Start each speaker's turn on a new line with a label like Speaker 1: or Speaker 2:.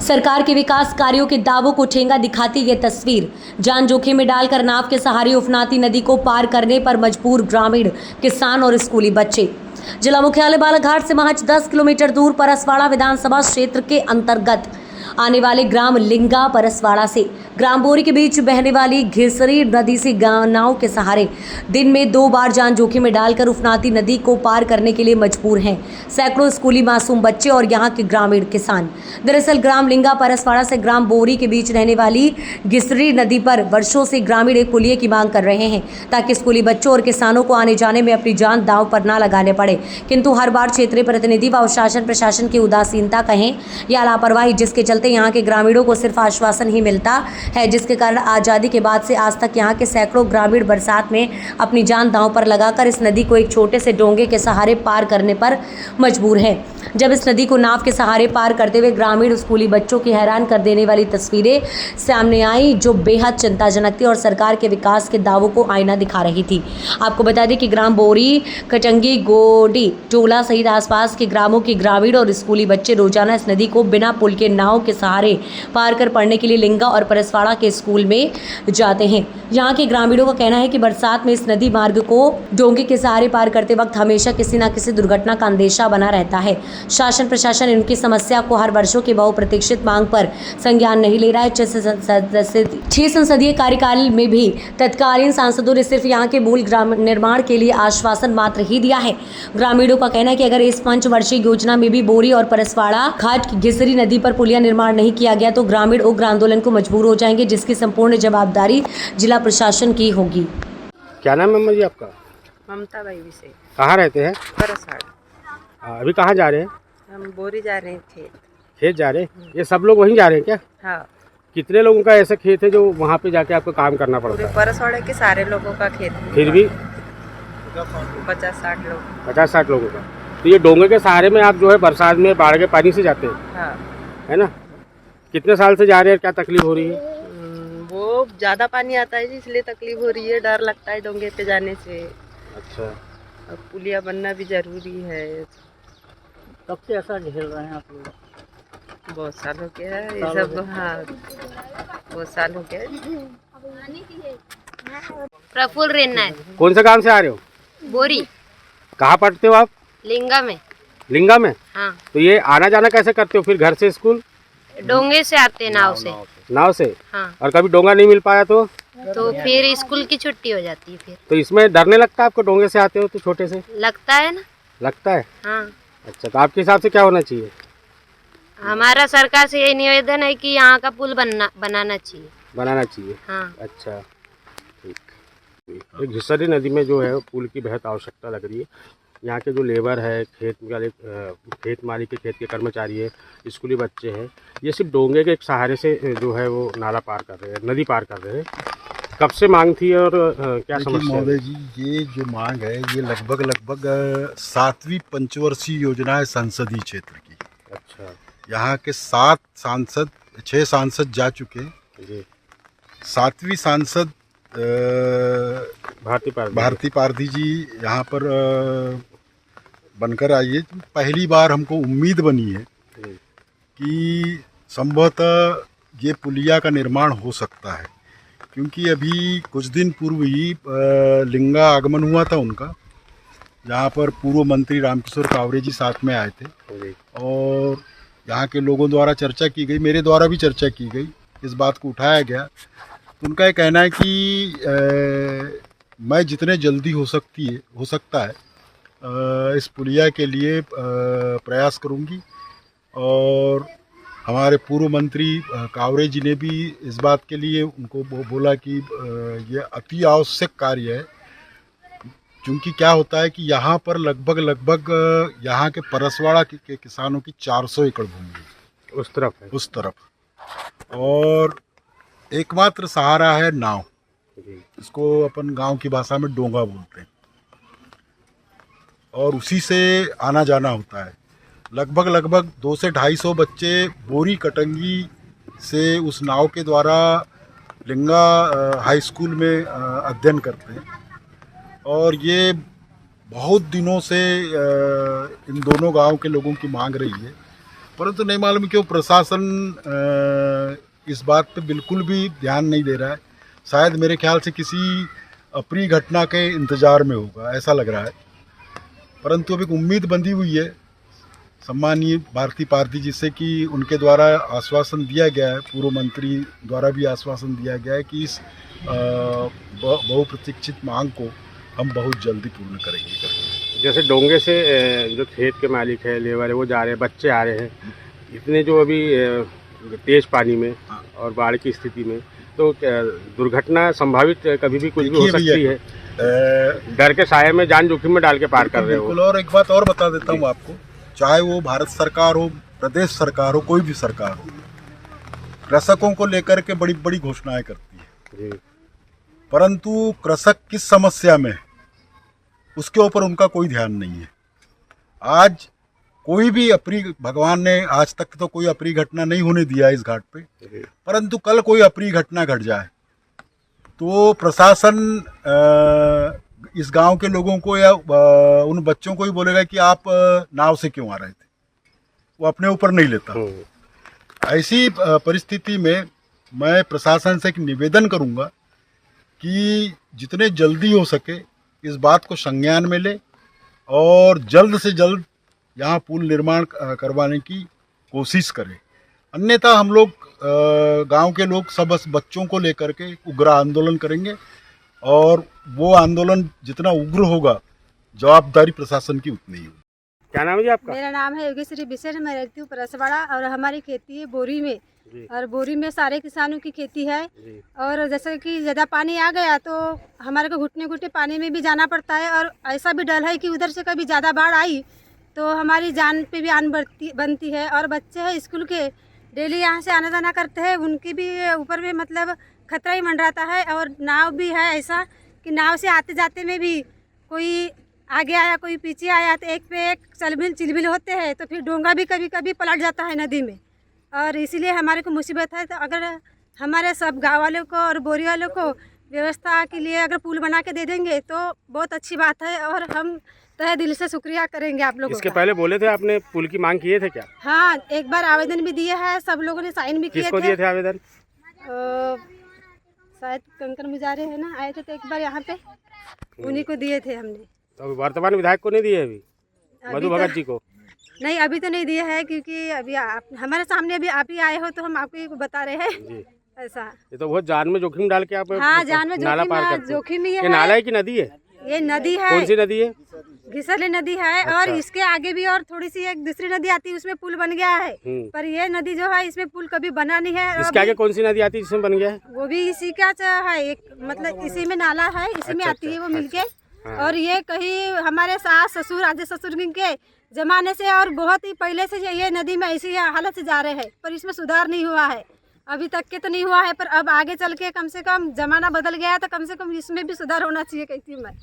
Speaker 1: सरकार के विकास कार्यों के दावों को ठेंगा दिखाती ये तस्वीर। जान जोखिम में डालकर नाव के सहारे उफनाती नदी को पार करने पर मजबूर ग्रामीण, किसान और स्कूली बच्चे। जिला मुख्यालय बालाघाट से महज 10 किलोमीटर दूर परसवाड़ा विधानसभा क्षेत्र के अंतर्गत आने वाले ग्राम लिंगा परसवाड़ा से ग्राम बोरी के बीच बहने वाली घिसरी नदी से नाव के सहारे दिन में 2 बार जान जोखिम में डालकर उफनाती नदी को पार करने के लिए मजबूर हैं सैकड़ों स्कूली मासूम बच्चे और यहाँ के ग्रामीण किसान। दरअसल ग्राम लिंगा परसवाड़ा से ग्राम बोरी के बीच रहने वाली घिसरी नदी पर वर्षों से ग्रामीण एक पुलिये की मांग कर रहे हैं ताकि स्कूली बच्चों और किसानों को आने जाने में अपनी जान दांव पर न लगाने पड़े, किंतु हर बार क्षेत्रीय प्रतिनिधि व शासन प्रशासन की उदासीनता कहें या लापरवाही, जिसके चलते यहाँ के ग्रामीणों को सिर्फ आश्वासन ही मिलता है, जिसके कारण आज़ादी के बाद से आज तक यहाँ के सैकड़ों ग्रामीण बरसात में अपनी जान दांव पर लगाकर इस नदी को एक छोटे से डोंगे के सहारे पार करने पर मजबूर है। जब इस नदी को नाव के सहारे पार करते हुए ग्रामीण स्कूली बच्चों की हैरान कर देने वाली तस्वीरें सामने आई, जो बेहद चिंताजनक थी और सरकार के विकास के दावों को आईना दिखा रही थी। आपको बता दें कि ग्राम बोरी, कटंगी, गोडी, टोला सहित आसपास के ग्रामों के ग्रामीण और स्कूली बच्चे रोजाना इस नदी को बिना पुल के नाव के सहारे पार कर पढ़ने के लिए लिंगा और परसवाड़ा के स्कूल में जाते हैं। यहाँ के ग्रामीणों का कहना है कि बरसात में इस नदी मार्ग को डोंगे के सहारे पार करते वक्त हमेशा किसी न किसी दुर्घटना का अंदेशा बना रहता है। शासन प्रशासन इनकी समस्या को हर वर्षों की बहुप्रतीक्षित मांग पर संज्ञान नहीं ले रहा है। 6 संसदीय कार्यकाल में भी तत्कालीन सांसदों ने सिर्फ यहाँ के मूल ग्राम निर्माण के लिए आश्वासन मात्र ही दिया है। ग्रामीणों का कहना है कि अगर इस 5 वर्षीय योजना में भी बोरी और परसवाड़ा घाट की घिसरी नदी पर पुलिया निर्माण नहीं किया गया तो ग्रामीण उग्र आंदोलन को मजबूर हो जाएंगे, जिसकी संपूर्ण जवाबदारी जिला प्रशासन की होगी।
Speaker 2: क्या नाम है अम्मा जी आपका?
Speaker 3: ममता बाई से।
Speaker 2: कहाँ रहते हैं?
Speaker 3: परसवाड़ा।
Speaker 2: अभी कहाँ जा रहे हैं?
Speaker 3: हम बोरी जा रहे हैं
Speaker 2: खेत जा रहे हैं? ये सब लोग वहीं जा रहे हैं क्या?
Speaker 3: हाँ,
Speaker 2: कितने लोगों का ऐसा खेत है जो वहाँ पे जाके आपको काम करना पड़ता
Speaker 3: पूरे
Speaker 2: है?
Speaker 3: परसवाड़े के सारे लोगों का खेत है।
Speaker 2: फिर भी
Speaker 3: 50-60 लोग।
Speaker 2: 50-60 लोगों का। तो ये डोंगे के सहारे में आप जो है बरसात में बाढ़ के पानी से जाते हैं,
Speaker 3: हाँ,
Speaker 2: है ना? कितने साल से जा रहे हैं? क्या तकलीफ हो रही है?
Speaker 3: वो ज़्यादा पानी आता है जी, इसलिए तकलीफ हो रही है, डर लगता है डोंगे पे जाने से।
Speaker 2: अच्छा,
Speaker 3: अब पुलिया बनना भी जरूरी है।
Speaker 4: कब से ऐसा झेल रहे हैं आप लोग?
Speaker 3: बहुत साल हो गया है ये सब। हाँ, बहुत साल हो गया है।
Speaker 5: प्रफुल्ल रेन्ना है।
Speaker 2: कौन से गांव से आ रहे हो?
Speaker 5: बोरी
Speaker 2: कहाँ पढ़ते हो आप?
Speaker 5: लिंगा में।
Speaker 2: लिंगा में?
Speaker 5: हाँ,
Speaker 2: तो ये आना जाना कैसे करते हो फिर घर से स्कूल?
Speaker 5: डोंगे से आते हैं, नाव से।
Speaker 2: नाव से?
Speaker 5: हाँ,
Speaker 2: और कभी डोंगा नहीं मिल पाया तो
Speaker 5: फिर स्कूल की छुट्टी हो जाती है। फिर
Speaker 2: तो इसमें डरने लगता है आपको? डोंगे से आते हो तो छोटे से
Speaker 5: लगता है ना।
Speaker 2: लगता है?
Speaker 5: हाँ,
Speaker 2: अच्छा, तो आपके हिसाब से क्या होना चाहिए?
Speaker 5: हमारा सरकार से यही निवेदन है कि यहाँ का पुल बनाना चाहिए।
Speaker 2: बनाना चाहिए।
Speaker 5: हाँ,
Speaker 2: अच्छा, ठीक। घिसरी नदी में जो है पुल की बेहद आवश्यकता लग रही है। यहाँ के जो लेबर है, खेत वाले, खेत मालिक के खेत के कर्मचारी है, स्कूली बच्चे हैं, ये सिर्फ डोंगे के एक सहारे से जो है वो नाला पार कर रहे हैं, नदी पार कर रहे हैं। कब से मांग थी और क्या समस्या है?
Speaker 6: महोदय जी, ये जो मांग है ये लगभग 7वीं पंचवर्षीय योजना है संसदीय क्षेत्र की।
Speaker 2: अच्छा,
Speaker 6: यहाँ के 6 सांसद जा चुके हैं
Speaker 2: जी।
Speaker 6: 7वीं सांसद भारती पारधी जी यहाँ पर बनकर आई है। पहली बार हमको उम्मीद बनी है कि संभवतः ये पुलिया का निर्माण हो सकता है, क्योंकि अभी कुछ दिन पूर्व ही लिंगा आगमन हुआ था उनका, जहाँ पर पूर्व मंत्री रामकिशोर कावरे जी साथ में आए थे और यहाँ के लोगों द्वारा चर्चा की गई, मेरे द्वारा भी चर्चा की गई, इस बात को उठाया गया। तो उनका ये कहना है कि मैं जितने जल्दी हो सकता है इस पुलिया के लिए प्रयास करूंगी। और हमारे पूर्व मंत्री कावरे जी ने भी इस बात के लिए उनको बोला कि ये अति आवश्यक कार्य है, क्योंकि क्या होता है कि यहाँ पर लगभग यहाँ के परसवाड़ा के किसानों की 400 एकड़ भूमि है उस तरफ, और एकमात्र सहारा है नाव। इसको अपन गांव की भाषा में डोंगा बोलते हैं, और उसी से आना जाना होता है। लगभग 200 से 250 बच्चे बोरी कटंगी से उस नाव के द्वारा लिंगा हाई स्कूल में अध्ययन करते हैं, और ये बहुत दिनों से इन दोनों गांव के लोगों की मांग रही है। परंतु नहीं मालूम क्यों प्रशासन इस बात पे बिल्कुल भी ध्यान नहीं दे रहा है। शायद मेरे ख्याल से किसी अप्रिय घटना के इंतज़ार में होगा, ऐसा लग रहा है। परंतु अभी एक उम्मीद बंधी हुई है सम्मानीय भारतीय पार्टी जी से कि उनके द्वारा आश्वासन दिया गया है, पूर्व मंत्री द्वारा भी आश्वासन दिया गया है कि इस बहुप्रतीक्षित मांग को हम बहुत जल्दी पूर्ण करेंगे।
Speaker 2: जैसे डोंगे से जो खेत के मालिक है, लेबर है, वो जा रहे हैं, बच्चे आ रहे हैं, इतने जो अभी तेज पानी में और बाढ़ की स्थिति में, तो दुर्घटना संभावित कभी भी कुछ भी हो सकती है। डर के साये में जान जोखिम में डाल के पार कर रहे हो।
Speaker 6: बिल्कुल। और एक बात और बता देता हूँ आपको, चाहे वो भारत सरकार हो, प्रदेश सरकार हो, कोई भी सरकार हो, कृषकों को लेकर के बड़ी बड़ी घोषणाएं करती है, परंतु कृषक किस समस्या में है उसके ऊपर उनका कोई ध्यान नहीं है। आज कोई भी अप्रिय, भगवान ने आज तक तो कोई अप्रिय घटना नहीं होने दिया इस घाट पे, परंतु कल कोई अप्रिय घटना घट जाए तो प्रशासन इस गांव के लोगों को या उन बच्चों को ही बोलेगा कि आप नाव से क्यों आ रहे थे, वो अपने ऊपर नहीं लेता। ऐसी परिस्थिति में मैं प्रशासन से एक निवेदन करूंगा कि जितने जल्दी हो सके इस बात को संज्ञान में ले और जल्द से जल्द यहाँ पुल निर्माण करवाने की कोशिश करें। अन्यथा हम लोग गांव के लोग सब बस बच्चों को लेकर के उग्र आंदोलन करेंगे और वो आंदोलन जितना उग्र होगा जवाबदारी प्रशासन की उतनी ही होगी।
Speaker 2: क्या नाम है जी आपका?
Speaker 7: मेरा नाम है योगेश्वरी बिसेन, मैं रहती हूँ परसवाड़ा और हमारी खेती है बोरी में और बोरी में सारे किसानों की खेती है। और जैसे कि ज़्यादा पानी आ गया तो हमारे को घुटने घुटने पानी में भी जाना पड़ता है और ऐसा भी डर है कि उधर से कभी ज़्यादा बाढ़ आई तो हमारी जान पे भी आन बनती है। और बच्चे हैं स्कूल के, डेली यहाँ से आना जाना करते हैं, उनकी भी ऊपर में मतलब खतरा ही मंडराता है। और नाव भी है ऐसा कि नाव से आते जाते में भी कोई आगे आया कोई पीछे आया तो एक पे एक चलबिल चिलबिल होते हैं, तो फिर डोंगा भी कभी कभी पलट जाता है नदी में और इसीलिए हमारे को मुसीबत है। तो अगर हमारे सब गाँव वालों को और बोरी वालों को व्यवस्था के लिए अगर पुल बना के दे देंगे तो बहुत अच्छी बात है और हम तहे दिल से शुक्रिया करेंगे आप लोगों
Speaker 2: इसके
Speaker 7: का।
Speaker 2: पहले बोले थे आपने पुल की मांग किए थे क्या?
Speaker 7: हाँ, एक बार आवेदन भी दिए हैं, सब लोगों ने साइन भी किए थे।
Speaker 2: किसको दिए थे आवेदन?
Speaker 7: शायद कंकर मुजारे है ना, आए थे तो एक बार यहाँ पे उन्हीं को दिए थे हमने।
Speaker 2: तो वर्तमान विधायक को नहीं दिए अभी? मधु भगत जी को?
Speaker 7: नहीं, अभी तो नहीं दिए है क्योंकि अभी हमारे सामने अभी आप ही आए हो तो हम आपको ही बता रहे हैं ऐसा।
Speaker 2: ये तो बहुत जान में जोखिम डाल के आप
Speaker 7: हाँ, जान में
Speaker 2: नाला पार करते हैं।
Speaker 7: जोखिम ही
Speaker 2: ये
Speaker 7: है।
Speaker 2: नाला है कि नदी है?
Speaker 7: ये नदी है।
Speaker 2: कौन सी नदी है?
Speaker 7: घिसली नदी है।
Speaker 2: अच्छा।
Speaker 7: और इसके आगे भी और थोड़ी सी एक दूसरी नदी आती है, उसमें पुल बन गया है। पर ये नदी जो है इसमें पुल कभी बना नहीं है।
Speaker 2: इसके आगे कौन सी नदी आती है जिसमें बन गया है?
Speaker 7: वो भी इसी का है, एक मतलब इसी में नाला है, इसी में आती है वो मिलके। और ये कहीं हमारे सास ससुर आदि ससुर के जमाने से और बहुत ही पहले से ये नदी में ऐसी हालत से जा रहे हैं, पर इसमें सुधार नहीं हुआ है अभी तक के तो नहीं हुआ है। पर अब आगे चल के कम से कम जमाना बदल गया है तो कम से कम इसमें भी सुधार होना चाहिए कहती हूँ मैं।